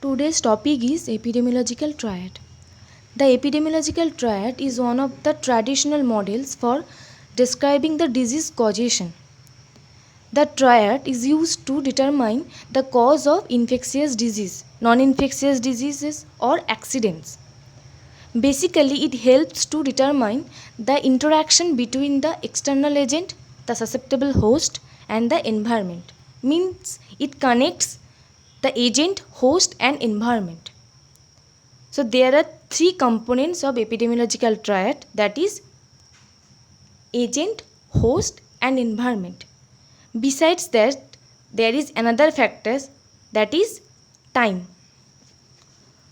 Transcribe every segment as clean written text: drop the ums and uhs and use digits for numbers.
Today's topic is epidemiological triad. The epidemiological triad is one of the traditional models for describing the disease causation. The triad is used to determine the cause of infectious disease, non-infectious diseases or accidents. Basically, it helps to determine the interaction between the external agent, the susceptible host, and the environment. Means it connects the agent, host, and environment. So there are three components of epidemiological triad, that is agent, host, and environment. Besides that, there is another factor, that is time.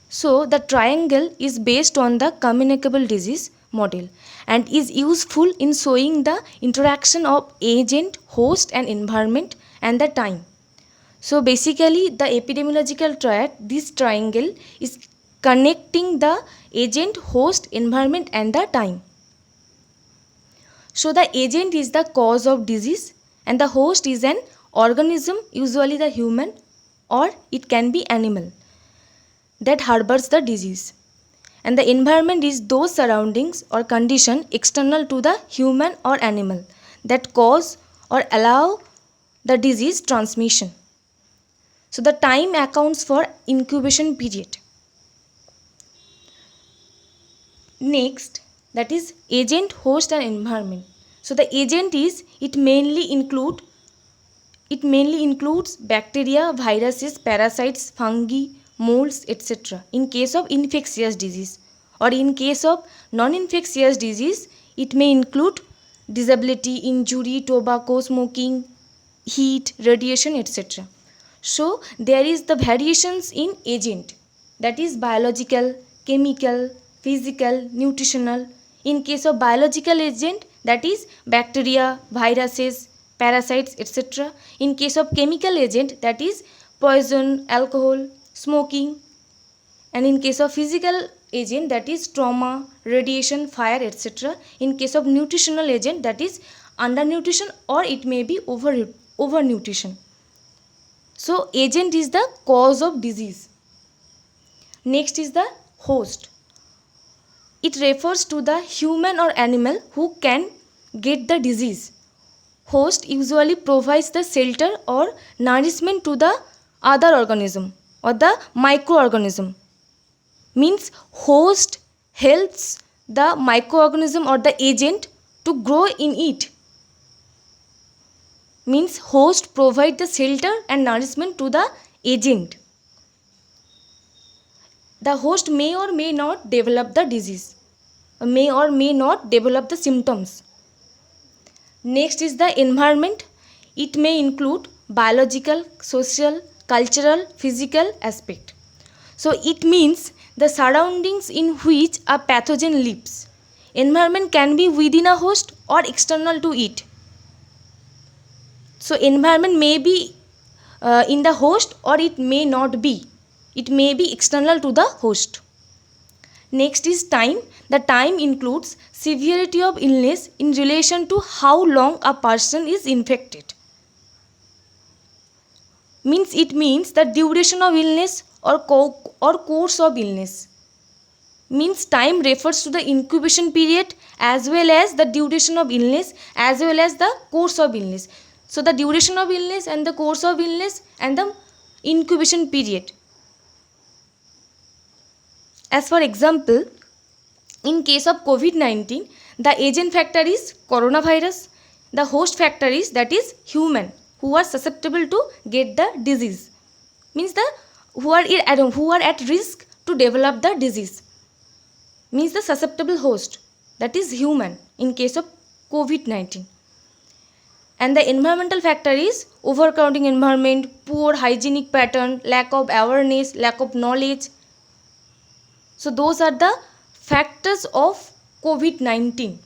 So the triangle is based on the communicable disease model and is useful in showing the interaction of agent, host, and environment and the time. So basically the epidemiological triad, this triangle is connecting the agent, host, environment and the time. So the agent is the cause of disease and the host is an organism, usually the human or it can be animal, that harbors the disease. And the environment is those surroundings or condition external to the human or animal that cause or allow the disease transmission. So the time accounts for incubation period. Next, that is agent, host, and environment. So the agent is it mainly includes bacteria, viruses, parasites, fungi, molds, etc. in case of infectious disease, or in case of non-infectious disease it may include disability, injury, tobacco, smoking, heat, radiation, etc. So there is the variations in agent, that is biological, chemical, physical, nutritional. In case of biological agent, that is bacteria, viruses, parasites, etc. In case of chemical agent, that is poison, alcohol, smoking. And in case of physical agent, that is trauma, radiation, fire, etc. In case of nutritional agent, that is undernutrition or it may be overnutrition. So agent is the cause of disease. Next is the host. It refers to the human or animal who can get the disease. Host usually provides the shelter or nourishment to the other organism or the microorganism. Means host helps the microorganism or the agent to grow in it. Means host provide the shelter and nourishment to the agent. The host may or may not develop the disease, may or may not develop the symptoms. Next is the environment. It may include biological, social, cultural, physical aspect. So it means the surroundings in which a pathogen lives. Environment can be within a host or external to it. So environment may be in the host or it may not be. It may be external to the host. Next is time. The time includes severity of illness in relation to how long a person is infected. It means the duration of illness or course of illness. Means time refers to the incubation period as well as the duration of illness as well as the course of illness. So the duration of illness and the course of illness and the incubation period. As for example, in case of COVID-19, the agent factor is coronavirus. The host factor is, that is, human who are susceptible to get the disease. Means the who are at risk to develop the disease. Means the susceptible host, that is human in case of COVID-19. And the environmental factor is overcrowding environment, poor hygienic pattern, lack of awareness, lack of knowledge. So those are the factors of COVID-19.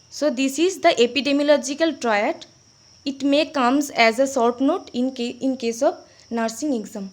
So this is the epidemiological triad. It may comes as a short note in case of nursing exam.